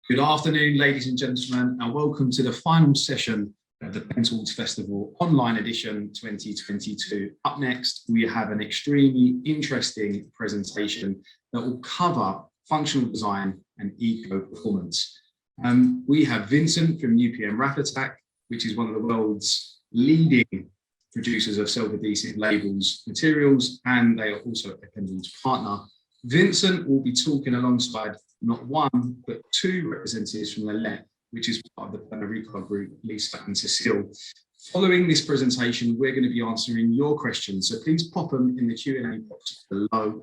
Good afternoon, ladies and gentlemen, and welcome to the final session of the Pernod Festival Online Edition 2022. Up next, we have an extremely interesting presentation that will cover functional design and eco-performance. We have Vincent from UPM Raflatac, which is one of the world's leading producers of self-adhesive labels materials, and they are also a Pernod partner. Vincent will be talking alongside not one, but two representatives from Lillet, which is part of the Pernod Ricard Group, Lisa and Cécile. Following this presentation, we're going to be answering your questions, so please pop them in the Q&A box below.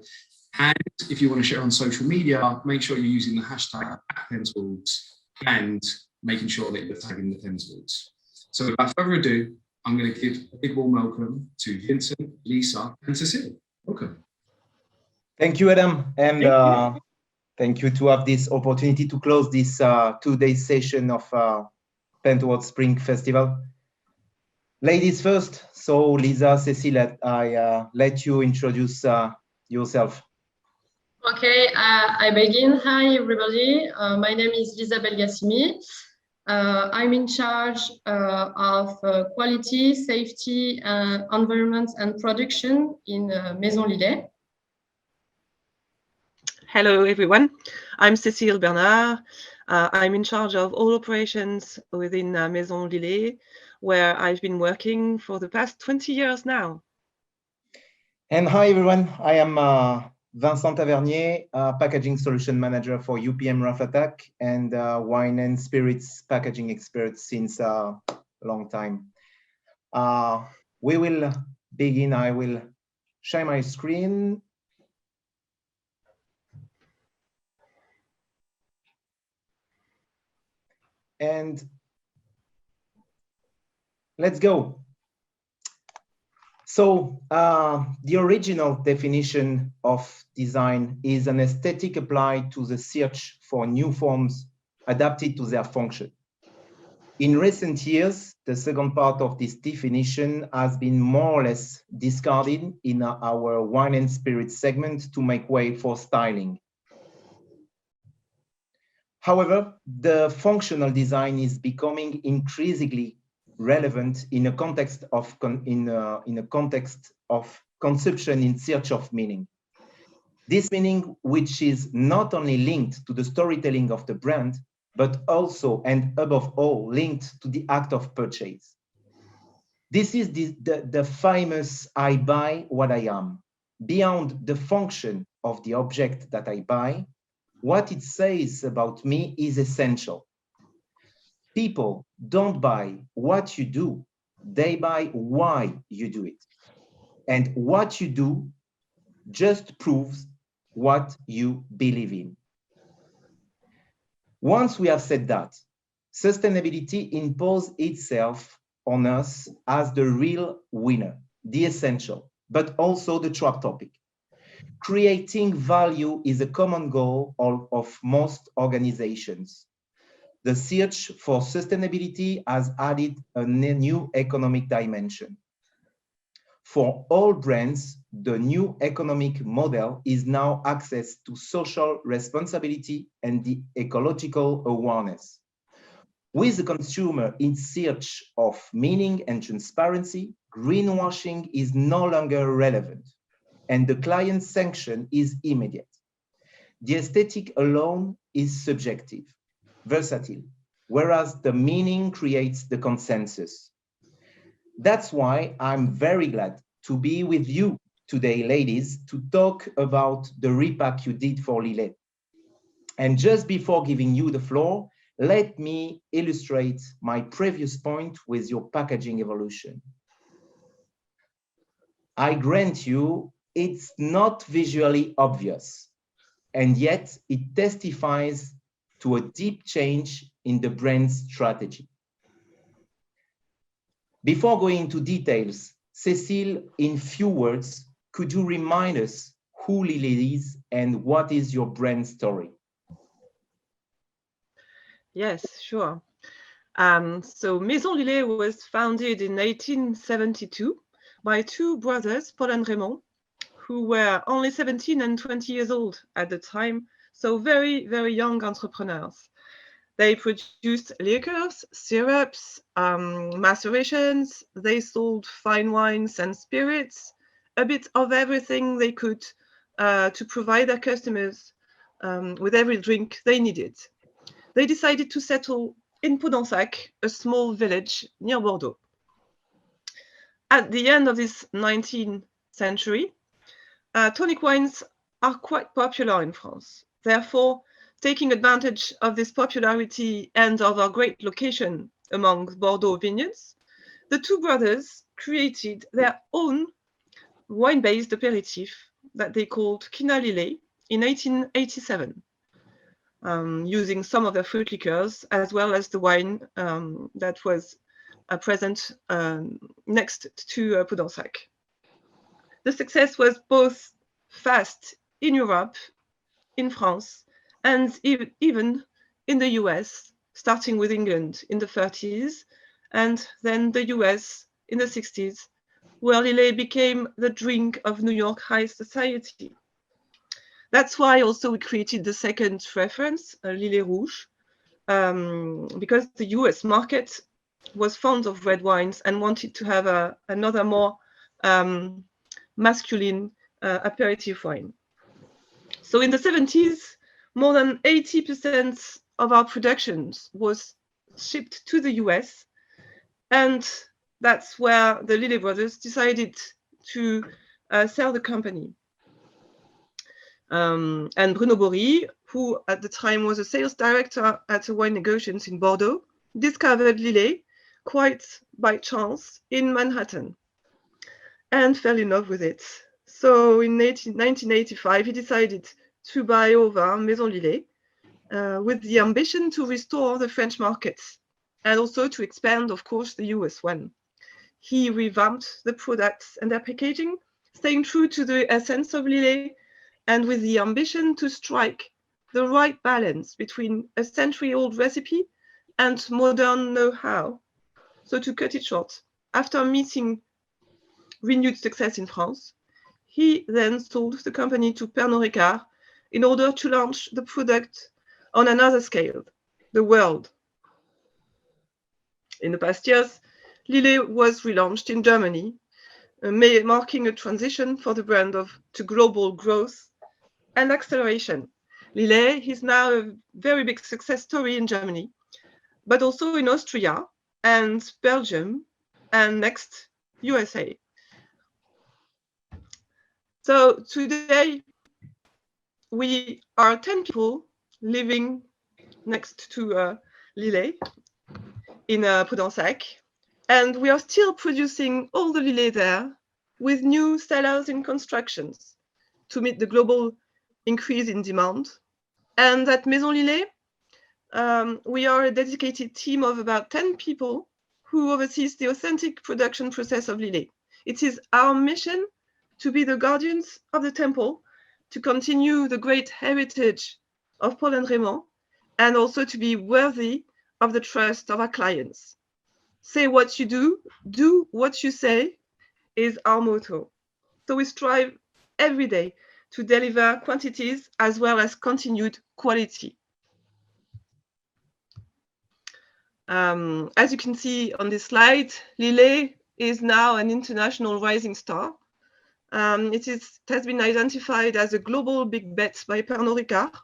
And if you want to share on social media, make sure you're using the hashtag @PenTalks and making sure that you're tagging the PenTalks. So without further ado, I'm going to give a big warm welcome to Vincent, Lisa, and Cécile. Welcome. Thank you, Adam, and thank you to have this opportunity to close this two-day session of Pernod Spring Festival. Ladies first, so Lisa, Cécile, I let you introduce yourself. Okay, I begin. Hi, everybody. My name is Lisa Belgacimi. I'm in charge of quality, safety, environment, and production in Maison Lillet. Hello, everyone. I'm Cécile Bernhard. I'm in charge of all operations within Maison Lillet, where I've been working for the past 20 years now. And hi, everyone. I am Vincent Tavernier, Packaging Solution Manager for UPM Raflatac and wine and spirits packaging expert since a long time. We will begin. I will share my screen. And let's go. So the original definition of design is an aesthetic applied to the search for new forms adapted to their function. In recent years, the second part of this definition has been more or less discarded in our wine and spirits segment to make way for styling. However, the functional design is becoming increasingly relevant in a context of consumption in search of meaning. This meaning, which is not only linked to the storytelling of the brand, but also and above all linked to the act of purchase. This is the famous "I buy what I am." Beyond the function of the object that I buy, what it says about me is essential. People don't buy what you do, they buy why you do it. And what you do just proves what you believe in. Once we have said that, sustainability imposes itself on us as the real winner, the essential, but also the trap topic. Creating value is a common goal of most organizations. The search for sustainability has added a new economic dimension. For all brands, the new economic model is now access to social responsibility and the ecological awareness. With the consumer in search of meaning and transparency, greenwashing is no longer relevant, and the client's sanction is immediate. The aesthetic alone is subjective, versatile, whereas the meaning creates the consensus. That's why I'm very glad to be with you today, ladies, to talk about the repack you did for Lillet. And just before giving you the floor, let me illustrate my previous point with your packaging evolution. I grant you, it's not visually obvious, and yet it testifies to a deep change in the brand's strategy. Before going into details, Cécile, in few words, could you remind us who Lillet is and what is your brand story? Yes, sure. So Maison Lillet was founded in 1872 by two brothers, Paul and Raymond, who were only 17 and 20 years old at the time, so very, very young entrepreneurs. They produced liqueurs, syrups, macerations. They sold fine wines and spirits, a bit of everything they could to provide their customers with every drink they needed. They decided to settle in Podensac, a small village near Bordeaux. At the end of this 19th century, tonic wines are quite popular in France. Therefore, taking advantage of this popularity and of our great location among Bordeaux vineyards, the two brothers created their own wine-based aperitif that they called Quina Lillet in 1887, using some of their fruit liqueurs as well as the wine that was present next to Podensac. The success was both fast in Europe, in France, and even in the US, starting with England in the 30s, and then the US in the 60s, where Lillet became the drink of New York high society. That's why also we created the second reference, Lillet Rouge, because the US market was fond of red wines and wanted to have another more masculine aperitif wine. So in the 70s, more than 80% of our productions was shipped to the US, and that's where the Lillet brothers decided to sell the company. And Bruno Bory, who at the time was a sales director at the wine negotiations in Bordeaux, discovered Lillet quite by chance in Manhattan and fell in love with it. So in 1985, he decided to buy over Maison Lillet with the ambition to restore the French markets and also to expand, of course, the US one. He revamped the products and their packaging, staying true to the essence of Lillet and with the ambition to strike the right balance between a century-old recipe and modern know-how. So to cut it short, after meeting renewed success in France, he then sold the company to Pernod Ricard in order to launch the product on another scale, the world. In the past years, Lillet was relaunched in Germany, marking a transition for the brand to global growth and acceleration. Lillet is now a very big success story in Germany, but also in Austria and Belgium, and next, USA. So today, we are 10 people living next to Lillet in Podensac, and we are still producing all the Lillet there with new cellars in constructions to meet the global increase in demand. And at Maison Lillet, we are a dedicated team of about 10 people who oversees the authentic production process of Lillet. It is our mission to be the guardians of the temple, to continue the great heritage of Paul and Raymond, and also to be worthy of the trust of our clients. Say what you do what you say is our motto. So we strive every day to deliver quantities as well as continued quality. As you can see on this slide, Lillet is now an international rising star. It has been identified as a global big bet by Pernod Ricard.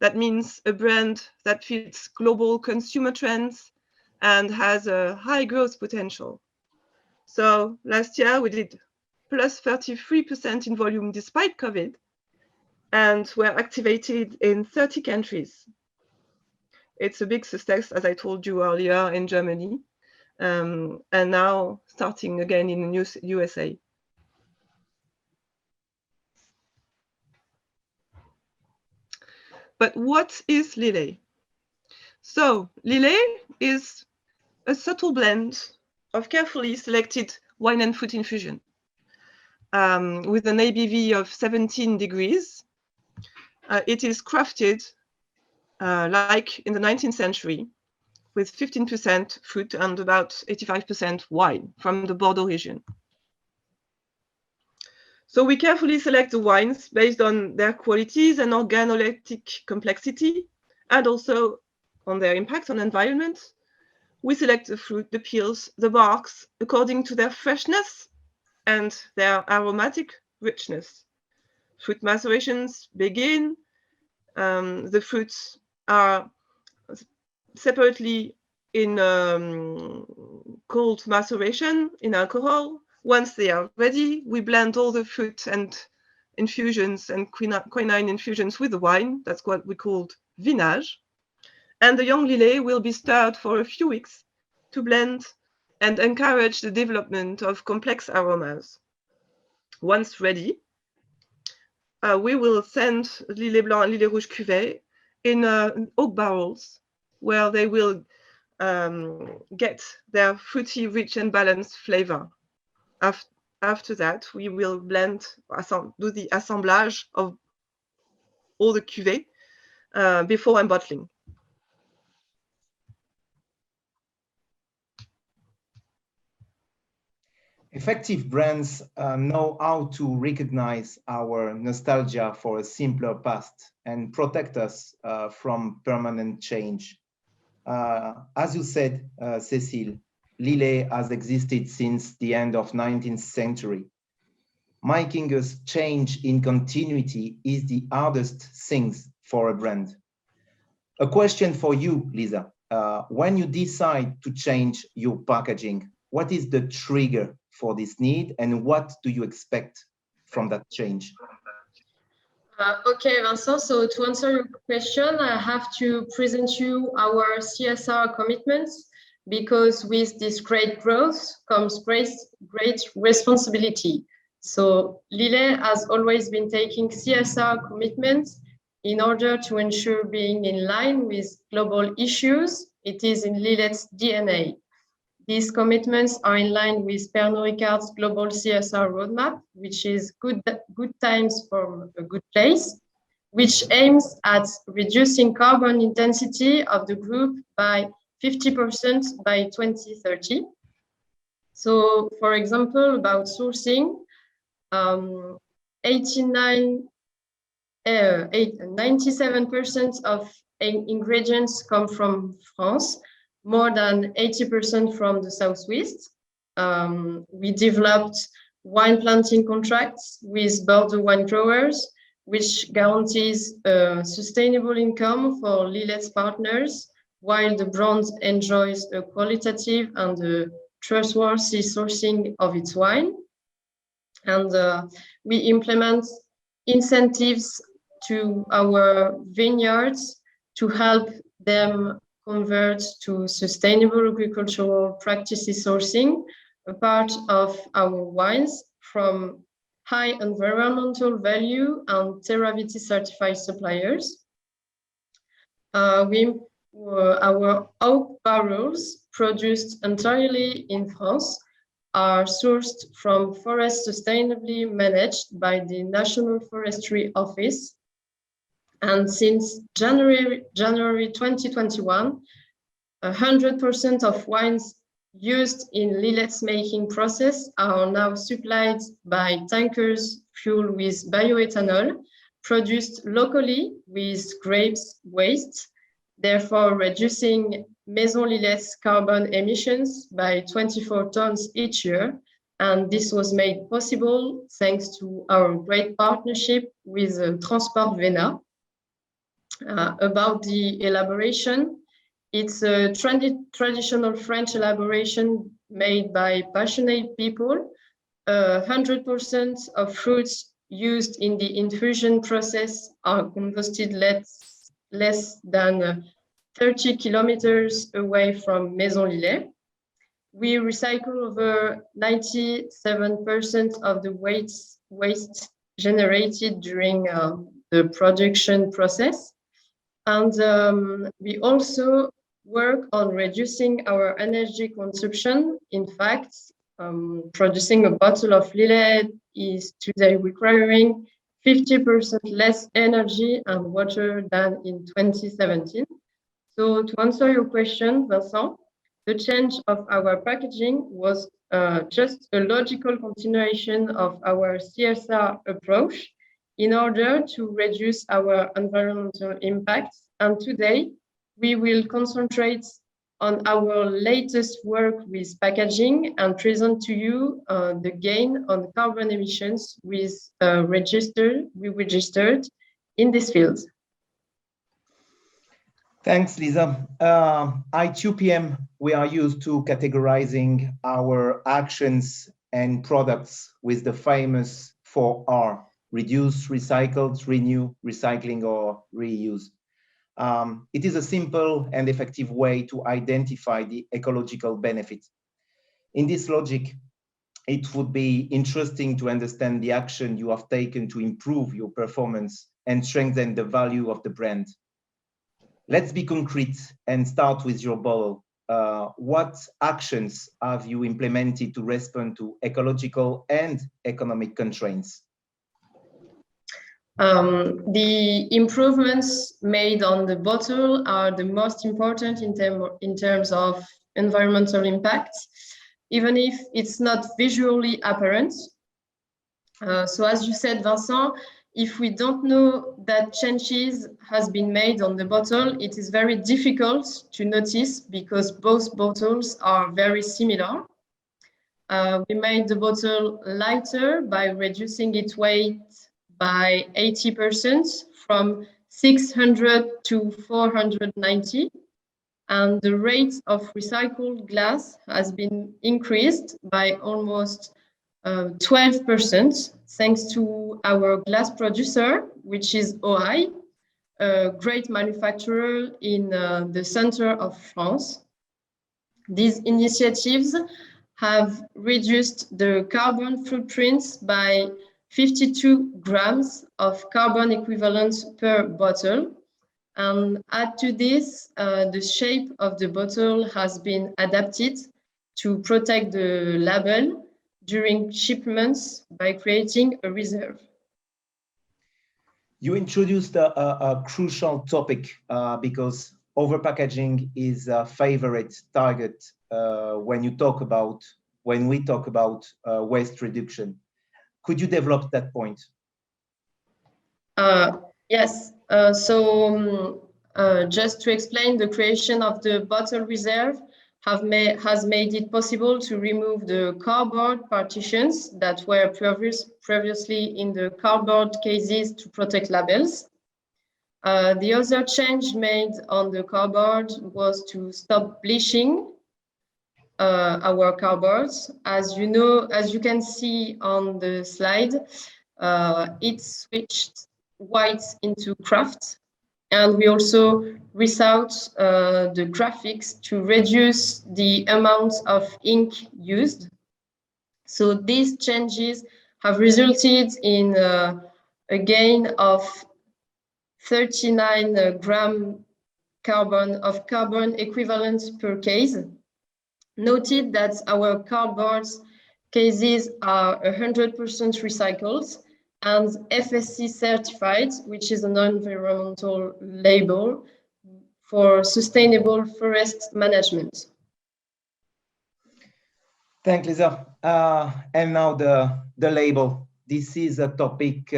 That means a brand that fits global consumer trends and has a high growth potential. So last year we did plus 33% in volume despite COVID, and we're activated in 30 countries. It's a big success, as I told you earlier, in Germany, and now starting again in the USA. But what is Lillet? So Lillet is a subtle blend of carefully selected wine and fruit infusion with an ABV of 17 degrees. It is crafted like in the 19th century with 15% fruit and about 85% wine from the Bordeaux region. So we carefully select the wines based on their qualities and organoleptic complexity, and also on their impact on environment. We select the fruit, the peels, the barks according to their freshness and their aromatic richness. Fruit macerations begin. The fruits are separately in cold maceration in alcohol. Once they are ready, we blend all the fruit and infusions and quinine infusions with the wine. That's what we called vinage. And the young Lillet will be stirred for a few weeks to blend and encourage the development of complex aromas. Once ready, we will send Lillet Blanc and Lillet Rouge cuvée in oak barrels, where they will get their fruity, rich and balanced flavor. After that, we will blend, do the assemblage of all the cuvées before embottling. Effective brands know how to recognize our nostalgia for a simpler past and protect us from permanent change. As you said, Cécile, Lillet has existed since the end of 19th century. Making us change in continuity is the hardest thing for a brand. A question for you, Lisa. When you decide to change your packaging, what is the trigger for this need and what do you expect from that change? Okay, Vincent, so to answer your question, I have to present you our CSR commitments, because with this great growth comes great responsibility. So Lillet has always been taking CSR commitments in order to ensure being in line with global issues. It is in Lillet's DNA. These commitments are in line with Pernod Ricard's global CSR roadmap, which is good times from a good place, which aims at reducing carbon intensity of the group by 50% by 2030. So, for example, about sourcing, 97% of ingredients come from France, more than 80% from the Southwest. We developed wine planting contracts with Bordeaux wine growers, which guarantees sustainable income for Lillet's partners, while the brand enjoys a qualitative and trustworthy sourcing of its wine. And we implement incentives to our vineyards to help them convert to sustainable agricultural practices sourcing a part of our wines from high environmental value and Terraviti certified suppliers. Our oak barrels produced entirely in France are sourced from forests sustainably managed by the National Forestry Office. And since January 2021, 100% of wines used in Lillet's making process are now supplied by tankers fueled with bioethanol, produced locally with grapes waste, therefore reducing Maison Lillet's carbon emissions by 24 tons each year. And this was made possible thanks to our great partnership with Transport Vena. About the elaboration, it's a traditional French elaboration made by passionate people. 100% of fruits used in the infusion process are combusted less than 30 kilometers away from Maison Lillet. We recycle over 97% of the waste generated during the production process. And we also work on reducing our energy consumption. In fact, producing a bottle of Lillet is today requiring 50% less energy and water than in 2017. So to answer your question, Vincent, the change of our packaging was just a logical continuation of our CSR approach in order to reduce our environmental impacts. And today, we will concentrate on our latest work with packaging and present to you the gain on carbon emissions we registered in this field. Thanks, Lisa. At UPM, we are used to categorizing our actions and products with the famous 4R: reduce, recycle, renew, recycling, or reuse. It is a simple and effective way to identify the ecological benefit. In this logic, it would be interesting to understand the action you have taken to improve your performance and strengthen the value of the brand. Let's be concrete and start with your bottle. What actions have you implemented to respond to ecological and economic constraints? The improvements made on the bottle are the most important in terms of environmental impact, even if it's not visually apparent. So as you said, Vincent, if we don't know that changes has been made on the bottle, it is very difficult to notice because both bottles are very similar. We made the bottle lighter by reducing its weight by 80% from 600 to 490. And the rate of recycled glass has been increased by almost 12%, thanks to our glass producer, which is OI, a great manufacturer in the center of France. These initiatives have reduced the carbon footprints by 52 grams of carbon equivalent per bottle. And add to this, the shape of the bottle has been adapted to protect the label during shipments by creating a reserve. You introduced a crucial topic because overpackaging is a favorite target when we talk about waste reduction. Could you develop that point? Yes. Just to explain, the creation of the bottle reserve has made it possible to remove the cardboard partitions that were previously in the cardboard cases to protect labels. The other change made on the cardboard was to stop bleaching our cardboards. As you can see on the slide, it switched white into craft. And we also resort the graphics to reduce the amount of ink used. So these changes have resulted in a gain of 39 gram of carbon equivalent per case. Noted that our cardboard cases are 100% recycled and FSC certified, which is an environmental label for sustainable forest management. Thanks, Lisa. And now the label. This is a topic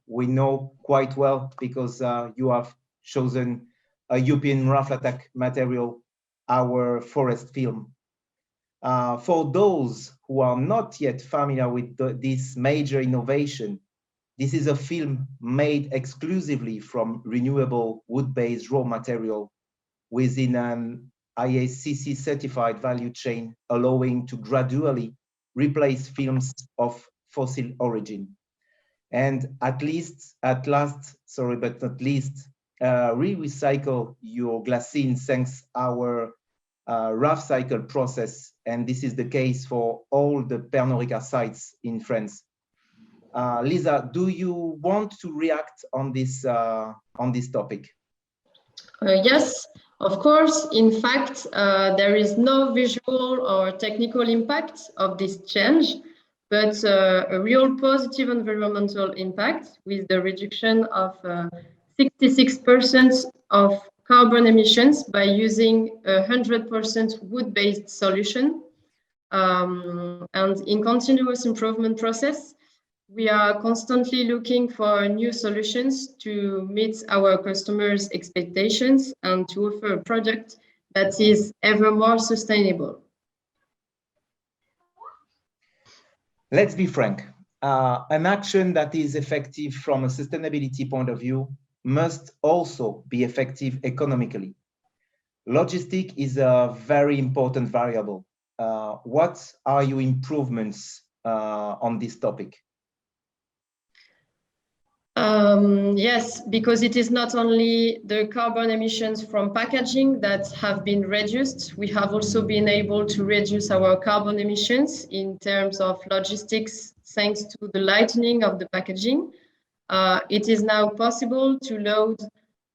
we know quite well because you have chosen a UPM Raflatac material, our forest film. For those who are not yet familiar with this major innovation, this is a film made exclusively from renewable wood-based raw material within an ISCC certified value chain, allowing to gradually replace films of fossil origin. And re-recycle your glassine thanks our rough cycle process. And this is the case for all the Pernod Ricard sites in France. Lisa, do you want to react on this topic? Yes, of course. In fact, there is no visual or technical impact of this change, but a real positive environmental impact with the reduction of 66% of carbon emissions by using 100% wood-based solution. And in continuous improvement process, We are constantly looking for new solutions to meet our customers' expectations and to offer a product that is ever more sustainable. Let's be frank. An action that is effective from a sustainability point of view must also be effective economically. Logistics is a very important variable. What are your improvements on this topic? Yes, because it is not only the carbon emissions from packaging that have been reduced, we have also been able to reduce our carbon emissions in terms of logistics thanks to the lightening of the packaging. It is now possible to load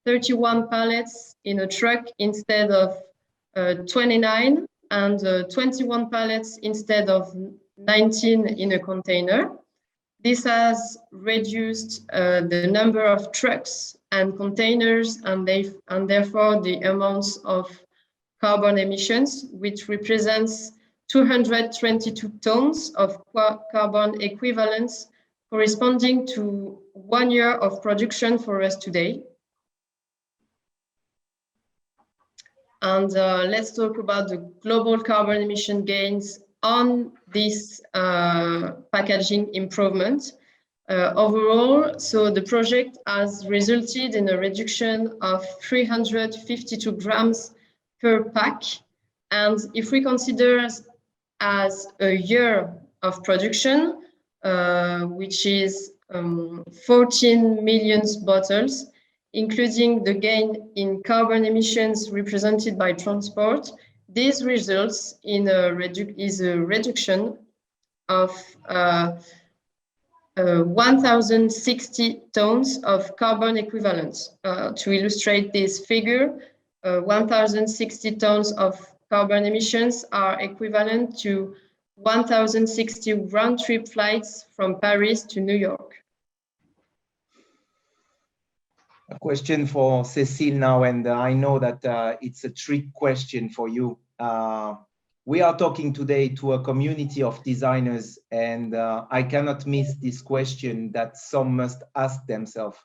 31 pallets in a truck instead of 29 and 21 pallets instead of 19 in a container. This has reduced the number of trucks and containers and therefore the amounts of carbon emissions, which represents 222 tons of carbon equivalents corresponding to 1 year of production for us today. And let's talk about the global carbon emission gains on this packaging improvement. Overall, so the project has resulted in a reduction of 352 grams per pack. And if we consider as a year of production, which is 14 million bottles, including the gain in carbon emissions represented by transport, this results in a reduction of 1,060 tons of carbon equivalents. To illustrate this figure, 1,060 tons of carbon emissions are equivalent to 1,060 round-trip flights from Paris to New York. A question for Cécile now, and I know that it's a trick question for you. We are talking today to a community of designers, and I cannot miss this question that some must ask themselves.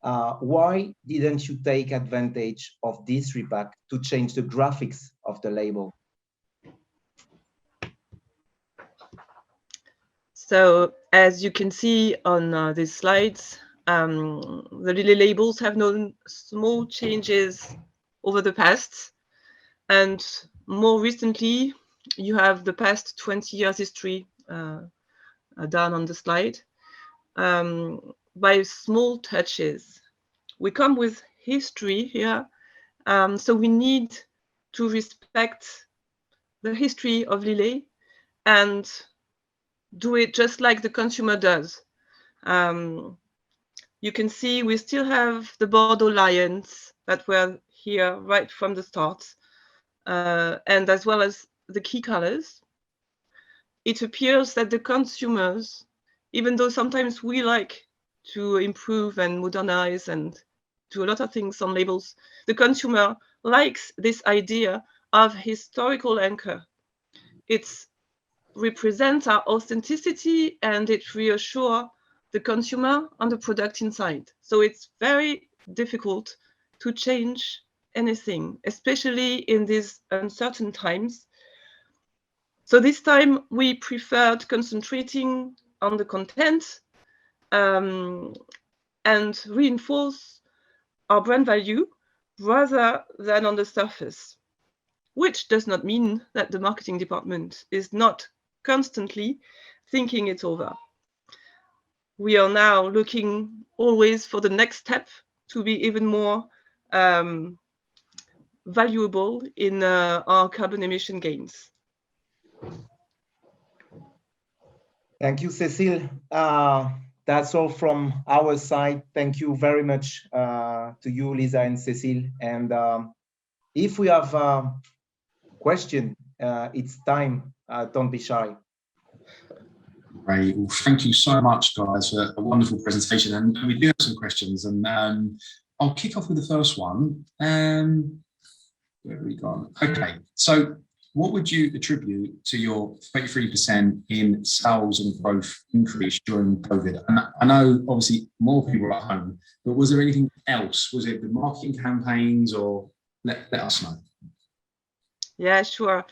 Why didn't you take advantage of this repack to change the graphics of the label? So, as you can see on these slides, the Lillet labels have known small changes over the past, and more recently, you have the past 20 years history down on the slide. By small touches, we come with history here, so we need to respect the history of Lillet and do it just like the consumer does. You can see we still have the Bordeaux lions that were here right from the start, and as well as the key colors. It appears that the consumers, even though sometimes we like to improve and modernize and do a lot of things on labels, the consumer likes this idea of historical anchor. It represents our authenticity and it reassures the consumer on the product inside. So it's very difficult to change anything, especially in these uncertain times. So this time we preferred concentrating on the content and reinforce our brand value rather than on the surface, which does not mean that the marketing department is not constantly thinking it over. We are now looking always for the next step to be even more valuable in our carbon emission gains. Thank you, Cécile. That's all from our side. Thank you very much to you, Lisa and Cécile. And if we have a question, it's time. Don't be shy. Great. Well, thank you so much, guys, for a wonderful presentation. And we do have some questions, and I'll kick off with the first one. Where have we gone? Okay, so what would you attribute to your 33% in sales and growth increase during COVID? And I know obviously more people are at home, but was there anything else? Was it the marketing campaigns, or let us know? Yeah, sure.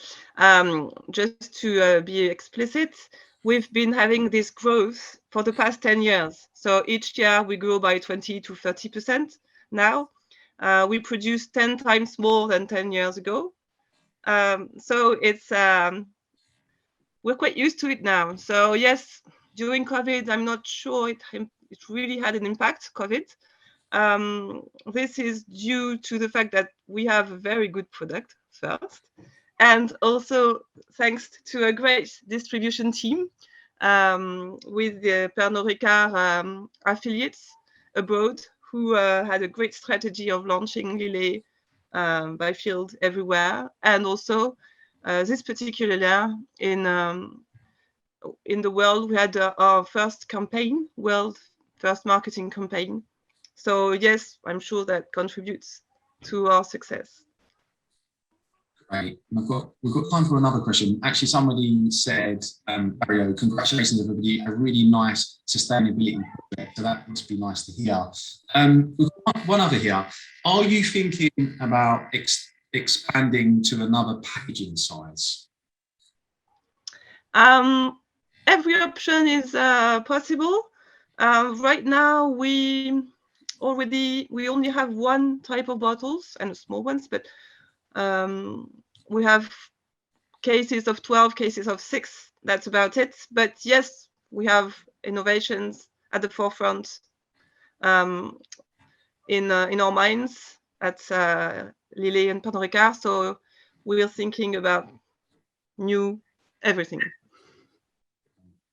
Just to be explicit, we've been having this growth for the past 10 years. So each year we grow by 20 to 30% now. We produce 10 times more than 10 years ago. So it's we're quite used to it now. So yes, during COVID, I'm not sure it really had an impact, COVID. This is due to the fact that we have a very good product first, and also thanks to a great distribution team with the Pernod Ricard affiliates abroad, who had a great strategy of launching Lillet by field everywhere. And also this particular year in the world, we had our first campaign, world first marketing campaign. So yes, I'm sure that contributes to our success. Great. We've got time for another question. Actually, somebody said, Mario, congratulations everybody, a really nice sustainability project. So that must be nice to hear. We've got one other here. Are you thinking about expanding to another packaging size? Every option is possible. Right now, we only have one type of bottles, and small ones, but we have cases of 12, cases of 6. That's about it. But yes, we have innovations at the forefront in our minds at Lillet and Pernod Ricard. So we are thinking about new everything.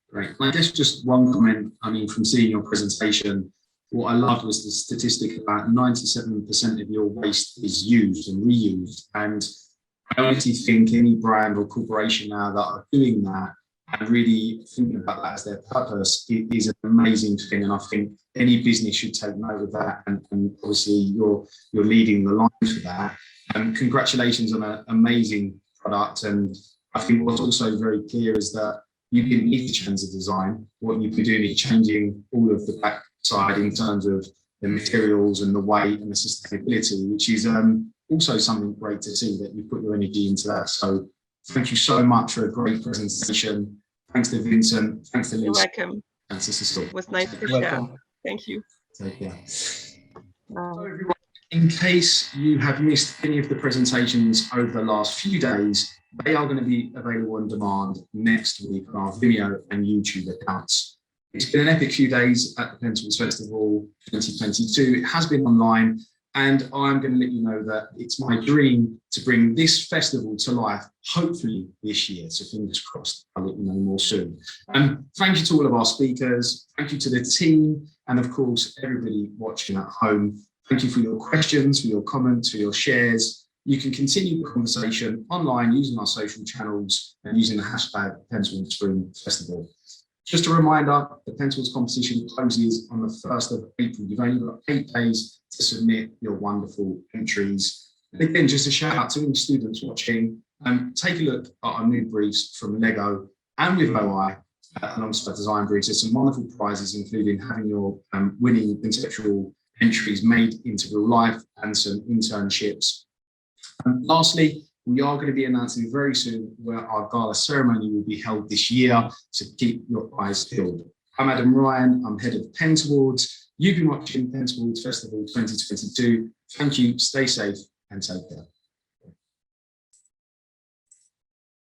Great. I guess just one comment, I mean, from seeing your presentation, what I loved was the statistic about 97% of your waste is used and reused. And I honestly think any brand or corporation now that are doing that and really thinking about that as their purpose, it is an amazing thing. And I think any business should take note of that. And obviously you're leading the line for that. And congratulations on an amazing product. And I think what's also very clear is that you didn't need to change the design. What you've been doing is changing all of the back side in terms of the materials and the weight and the sustainability, which is also something great to see that you put your energy into that. So thank you so much for a great presentation. Thanks to Vincent. Thanks to Lisa. You're welcome. Thanks to Cécile. It was nice to share. Thank you. Take care. So everyone, in case you have missed any of the presentations over the last few days, they are going to be available on demand next week on our Vimeo and YouTube accounts. It's been an epic few days at the Penthouse Festival 2022. It has been online, and I'm going to let you know that it's my dream to bring this festival to life, hopefully this year. So fingers crossed, I'll let you know more soon. Thank you to all of our speakers. Thank you to the team, and of course, everybody watching at home. Thank you for your questions, for your comments, for your shares. You can continue the conversation online using our social channels and using the hashtag Penthouse Spring Festival. Just a reminder, the Penthouse competition closes on the 1st of April. You've only got 8 days to submit your wonderful entries. And again, just a shout out to any students watching. Take a look at our new briefs from Lego and with OI alongside design briefs. There's some wonderful prizes, including having your winning conceptual entries made into real life and some internships. And lastly, we are going to be announcing very soon where our gala ceremony will be held this year, so keep your eyes peeled. I'm Adam Ryan, I'm head of Pen Towards. You've been watching Pen Towards Festival 2022. Thank you, stay safe and take care.